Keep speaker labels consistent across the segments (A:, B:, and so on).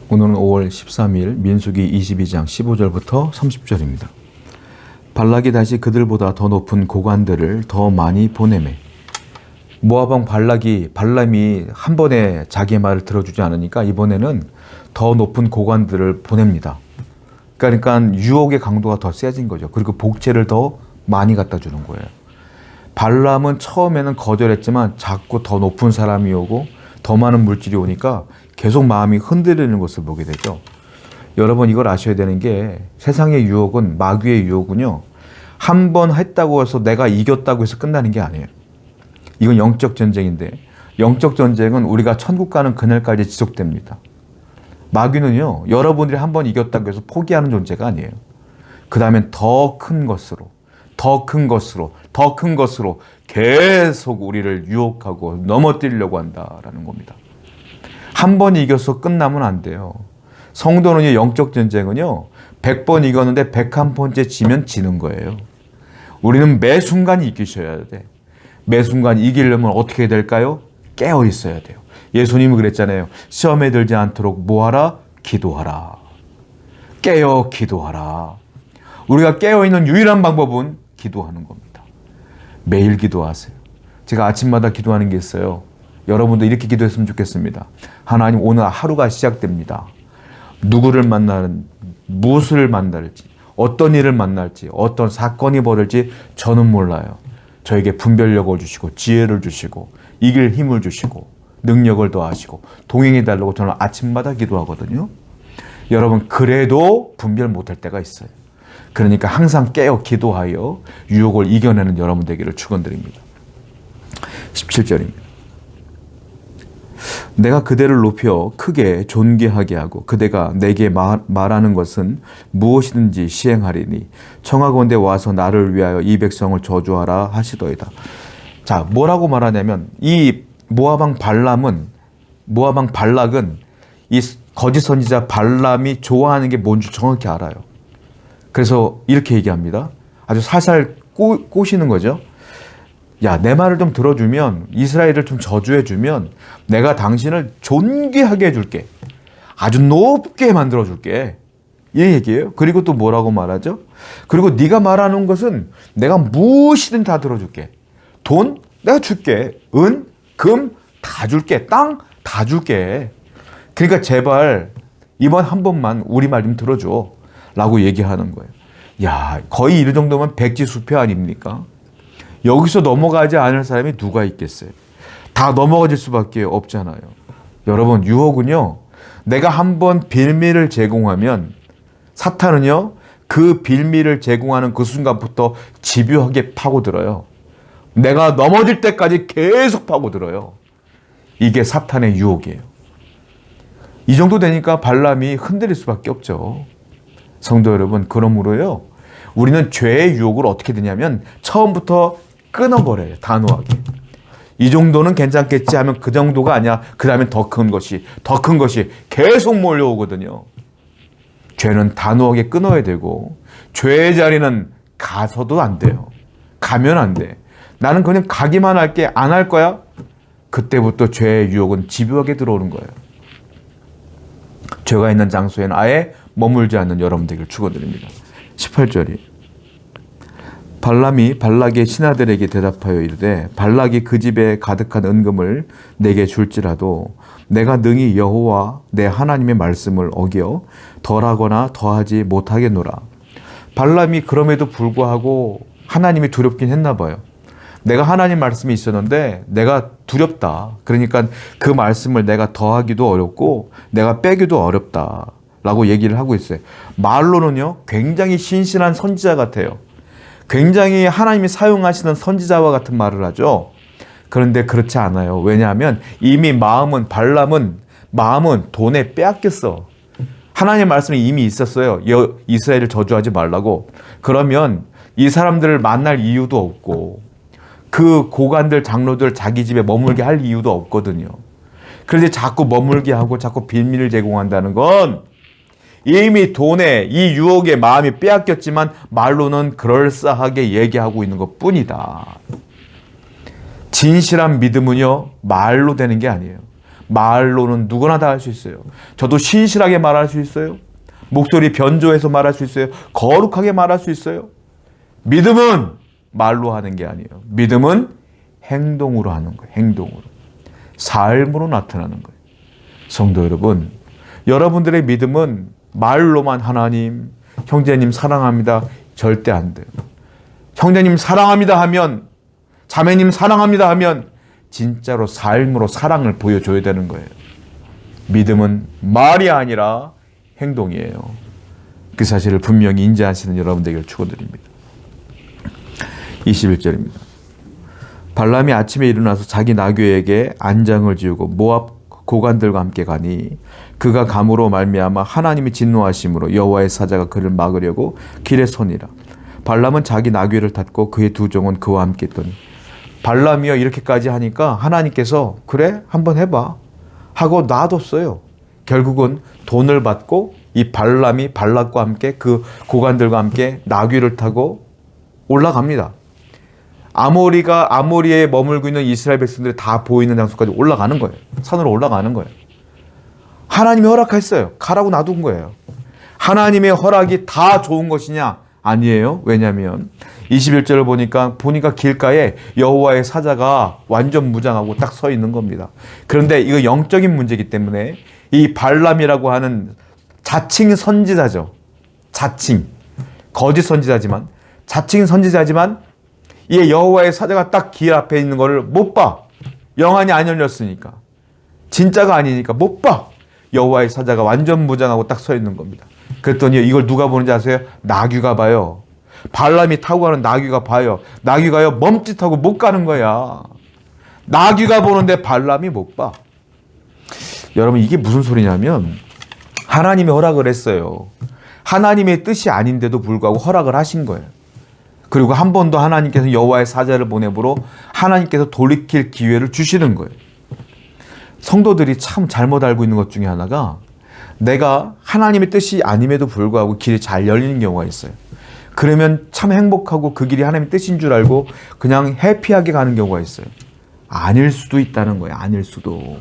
A: 오늘은 5월 13일 민수기 22장 15절부터 30절입니다. 발락이 다시 그들보다 더 높은 고관들을 더 많이 보내매. 모압 왕 발람이 한 번에 자기의 말을 들어주지 않으니까 이번에는 더 높은 고관들을 보냅니다. 그러니까 유혹의 강도가 더 세진 거죠. 그리고 복제를 더 많이 갖다 주는 거예요. 발람은 처음에는 거절했지만 자꾸 더 높은 사람이 오고 더 많은 물질이 오니까 계속 마음이 흔들리는 것을 보게 되죠. 여러분, 이걸 아셔야 되는 게 세상의 유혹은, 마귀의 유혹은요, 한 번 했다고 해서 내가 이겼다고 해서 끝나는 게 아니에요. 이건 영적 전쟁인데, 영적 전쟁은 우리가 천국 가는 그날까지 지속됩니다. 마귀는요, 여러분들이 한 번 이겼다고 해서 포기하는 존재가 아니에요. 그 다음엔 더 큰 것으로, 더 큰 것으로, 더 큰 것으로 계속 우리를 유혹하고 넘어뜨리려고 한다라는 겁니다. 한 번 이겨서 끝나면 안 돼요. 성도는요, 영적 전쟁은요, 100번 이겼는데 101번째 지면 지는 거예요. 우리는 매 순간 이기셔야 돼. 매 순간 이기려면 어떻게 해야 될까요? 깨어 있어야 돼요. 예수님이 그랬잖아요. 시험에 들지 않도록 뭐하라? 기도하라. 깨어 기도하라. 우리가 깨어있는 유일한 방법은 기도하는 겁니다. 매일 기도하세요. 제가 아침마다 기도하는 게 있어요. 여러분도 이렇게 기도했으면 좋겠습니다. 하나님, 오늘 하루가 시작됩니다. 누구를 만나는, 무엇을 만날지, 어떤 일을 만날지, 어떤 사건이 벌어질지 저는 몰라요. 저에게 분별력을 주시고 지혜를 주시고 이길 힘을 주시고 능력을 더하시고 동행해달라고 저는 아침마다 기도하거든요. 여러분, 그래도 분별 못할 때가 있어요. 그러니까 항상 깨어 기도하여 유혹을 이겨내는 여러분 되기를 축원드립니다. 17절입니다. 내가 그대를 높여 크게 존귀하게 하고 그대가 내게 말하는 것은 무엇이든지 시행하리니 청하건대 와서 나를 위하여 이 백성을 저주하라 하시더이다. 자, 뭐라고 말하냐면 이 모압 왕 발락은 이 거짓 선지자 발람이 좋아하는 게 뭔지 정확히 알아요. 그래서 이렇게 얘기합니다. 아주 살살 꼬시는 거죠. 야, 내 말을 좀 들어주면, 이스라엘을 좀 저주해주면 내가 당신을 존귀하게 해줄게. 아주 높게 만들어줄게. 이 얘기예요. 그리고 또 뭐라고 말하죠? 그리고 네가 말하는 것은 내가 무엇이든 다 들어줄게. 돈 내가 줄게. 은, 금 다 줄게. 땅 다 줄게. 그러니까 제발 이번 한 번만 우리 말 좀 들어줘 라고 얘기하는 거예요. 야, 거의 이 정도면 백지수표 아닙니까? 여기서 넘어가지 않을 사람이 누가 있겠어요? 다 넘어가질 수밖에 없잖아요. 여러분, 유혹은요, 내가 한번 빌미를 제공하면 사탄은요, 그 빌미를 제공하는 그 순간부터 집요하게 파고들어요. 내가 넘어질 때까지 계속 파고들어요. 이게 사탄의 유혹이에요. 이 정도 되니까 발람이 흔들릴 수밖에 없죠. 성도 여러분, 그러므로요, 우리는 죄의 유혹을 어떻게 되냐면 처음부터 끊어버려요. 단호하게. 이 정도는 괜찮겠지 하면 그 정도가 아니야. 그 다음에 더 큰 것이 계속 몰려오거든요. 죄는 단호하게 끊어야 되고 죄의 자리는 가서도 안 돼요. 가면 안 돼. 나는 그냥 가기만 할게. 안 할 거야? 그때부터 죄의 유혹은 집요하게 들어오는 거예요. 죄가 있는 장소에는 아예 머물지 않는 여러분 되기를 축원드립니다. 18절이 발람이 발락의 신하들에게 대답하여 이르되 발락이 그 집에 가득한 은금을 내게 줄지라도 내가 능히 여호와 내 하나님의 말씀을 어겨 덜하거나 더하지 못하겠노라. 발람이 그럼에도 불구하고 하나님이 두렵긴 했나 봐요. 내가 하나님 말씀이 있었는데 내가 두렵다. 그러니까 그 말씀을 내가 더하기도 어렵고 내가 빼기도 어렵다 라고 얘기를 하고 있어요. 말로는요, 굉장히 신실한 선지자 같아요. 굉장히 하나님이 사용하시는 선지자와 같은 말을 하죠. 그런데 그렇지 않아요. 왜냐하면 이미 발람은 마음은 돈에 빼앗겼어. 하나님의 말씀이 이미 있었어요. 이스라엘을 저주하지 말라고. 그러면 이 사람들을 만날 이유도 없고 그 고관들, 장로들 자기 집에 머물게 할 이유도 없거든요. 그런데 자꾸 머물게 하고 자꾸 빌미를 제공한다는 건 이미 돈에 이 유혹에 마음이 빼앗겼지만 말로는 그럴싸하게 얘기하고 있는 것 뿐이다. 진실한 믿음은요, 말로 되는 게 아니에요. 말로는 누구나 다 할 수 있어요. 저도 신실하게 말할 수 있어요. 목소리 변조해서 말할 수 있어요. 거룩하게 말할 수 있어요. 믿음은 말로 하는 게 아니에요. 믿음은 행동으로 하는 거예요. 행동으로. 삶으로 나타나는 거예요. 성도 여러분, 여러분들의 믿음은 말로만 하나님, 형제님 사랑합니다. 절대 안 돼요. 형제님 사랑합니다 하면, 자매님 사랑합니다 하면 진짜로 삶으로 사랑을 보여줘야 되는 거예요. 믿음은 말이 아니라 행동이에요. 그 사실을 분명히 인지하시는 여러분들에게 축원드립니다. 21절입니다. 발람이 아침에 일어나서 자기 나귀에게 안장을 지우고 모압 고관들과 함께 가니 그가 감으로 말미암아 하나님이 진노하심으로 여호와의 사자가 그를 막으려고 길에 서니라. 발람은 자기 나귀를 탔고 그의 두 종은 그와 함께 있더니 발람이요 이렇게까지 하니까 하나님께서 그래 한번 해봐 하고 놔뒀어요. 결국은 돈을 받고 이 발람이 발락과 함께 그 고관들과 함께 나귀를 타고 올라갑니다. 아모리에 머물고 있는 이스라엘 백성들이 다 보이는 장소까지 올라가는 거예요. 산으로 올라가는 거예요. 하나님이 허락했어요. 가라고 놔둔 거예요. 하나님의 허락이 다 좋은 것이냐? 아니에요. 왜냐하면 21절을 보니까 길가에 여호와의 사자가 완전 무장하고 딱 서 있는 겁니다. 그런데 이거 영적인 문제이기 때문에 이 발람이라고 하는 자칭 선지자죠. 자칭. 거짓 선지자지만 이 여호와의 사자가 딱 길 앞에 있는 거를 못 봐. 영안이 안 열렸으니까. 진짜가 아니니까 못 봐. 여호와의 사자가 완전 무장하고 딱 서 있는 겁니다. 그랬더니 이걸 누가 보는지 아세요? 나귀가 봐요. 발람이 타고 가는 나귀가 봐요. 나귀가요 멈칫하고 못 가는 거야. 나귀가 보는데 발람이 못 봐. 여러분 이게 무슨 소리냐면 하나님이 허락을 했어요. 하나님의 뜻이 아닌데도 불구하고 허락을 하신 거예요. 그리고 한 번 더 하나님께서 여호와의 사자를 보내므로 하나님께서 돌이킬 기회를 주시는 거예요. 성도들이 참 잘못 알고 있는 것 중에 하나가 내가 하나님의 뜻이 아님에도 불구하고 길이 잘 열리는 경우가 있어요. 그러면 참 행복하고 그 길이 하나님의 뜻인 줄 알고 그냥 해피하게 가는 경우가 있어요. 아닐 수도 있다는 거예요. 아닐 수도.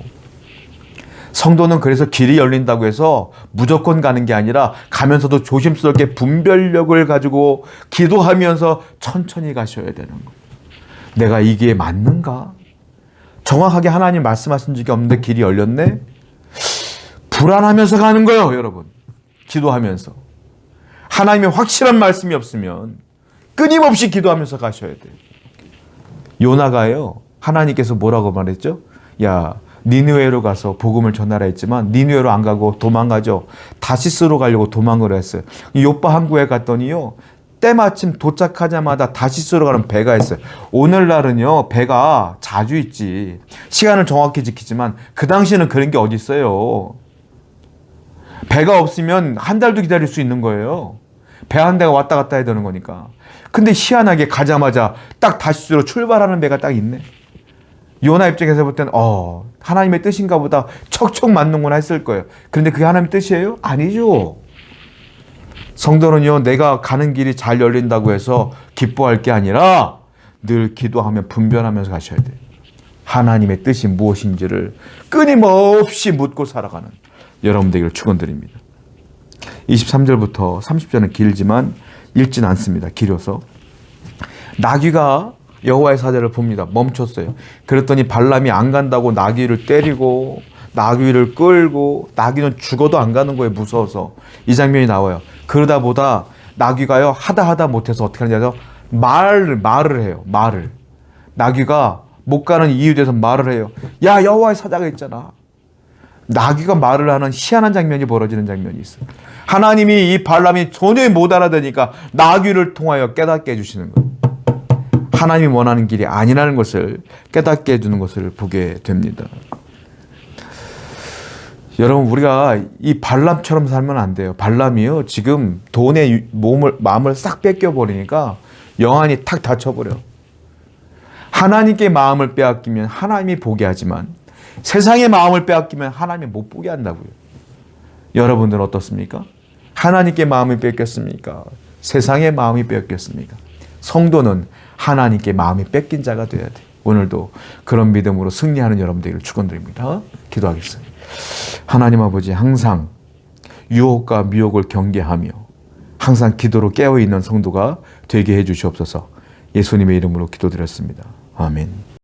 A: 성도는 그래서 길이 열린다고 해서 무조건 가는 게 아니라 가면서도 조심스럽게 분별력을 가지고 기도하면서 천천히 가셔야 되는 거예요. 내가 이 길에 맞는가? 정확하게 하나님 말씀하신 적이 없는데 길이 열렸네? 불안하면서 가는 거예요, 여러분. 기도하면서. 하나님의 확실한 말씀이 없으면 끊임없이 기도하면서 가셔야 돼요. 요나가요, 하나님께서 뭐라고 말했죠? 야, 니느웨로 가서 복음을 전하라 했지만 니느웨로 안 가고 도망가죠. 다시스로 가려고 도망을 했어요. 요빠 항구에 갔더니요, 때마침 도착하자마자 다시스로 가는 배가 있어요. 오늘날은요 배가 자주 있지. 시간을 정확히 지키지만 그 당시에는 그런 게 어디 있어요. 배가 없으면 한 달도 기다릴 수 있는 거예요. 배 한 대가 왔다 갔다 해야 되는 거니까. 근데 희한하게 가자마자 딱 다시스로 출발하는 배가 딱 있네. 요나 입장에서 볼 때는 하나님의 뜻인가 보다 척척 맞는구나 했을 거예요. 그런데 그게 하나님의 뜻이에요? 아니죠. 성도는요, 내가 가는 길이 잘 열린다고 해서 기뻐할 게 아니라 늘 기도하며 분별하면서 가셔야 돼요. 하나님의 뜻이 무엇인지를 끊임없이 묻고 살아가는 여러분들에게 축원드립니다. 23절부터 30절은 길지만 읽진 않습니다. 길어서. 나귀가 여호와의 사자를 봅니다. 멈췄어요. 그랬더니 발람이 안 간다고 나귀를 때리고 나귀를 끌고 나귀는 죽어도 안 가는 거예요. 무서워서. 이 장면이 나와요. 그러다 보다 나귀가요 하다 못해서 어떻게 하냐면 말을 해요. 말을. 나귀가 못 가는 이유에 대해서 말을 해요. 야, 여호와의 사자가 있잖아. 나귀가 말을 하는 희한한 장면이 벌어지는 장면이 있어요. 하나님이 이 발람이 전혀 못 알아듣으니까 나귀를 통하여 깨닫게 해주시는 거예요. 하나님이 원하는 길이 아니라는 것을 깨닫게 해주는 것을 보게 됩니다. 여러분, 우리가 이 발람처럼 살면 안 돼요. 발람이요, 지금 돈에 마음을 싹 뺏겨버리니까 영안이 탁 닫혀버려. 하나님께 마음을 빼앗기면 하나님이 보게 하지만 세상의 마음을 빼앗기면 하나님이 못 보게 한다고요. 여러분들은 어떻습니까? 하나님께 마음이 뺏겼습니까? 세상의 마음이 뺏겼습니까? 성도는 하나님께 마음이 뺏긴 자가 되어야 돼요. 오늘도 그런 믿음으로 승리하는 여러분들을 축원드립니다. 기도하겠어요. 하나님 아버지, 항상 유혹과 미혹을 경계하며 항상 기도로 깨어있는 성도가 되게 해주시옵소서. 예수님의 이름으로 기도드렸습니다. 아멘.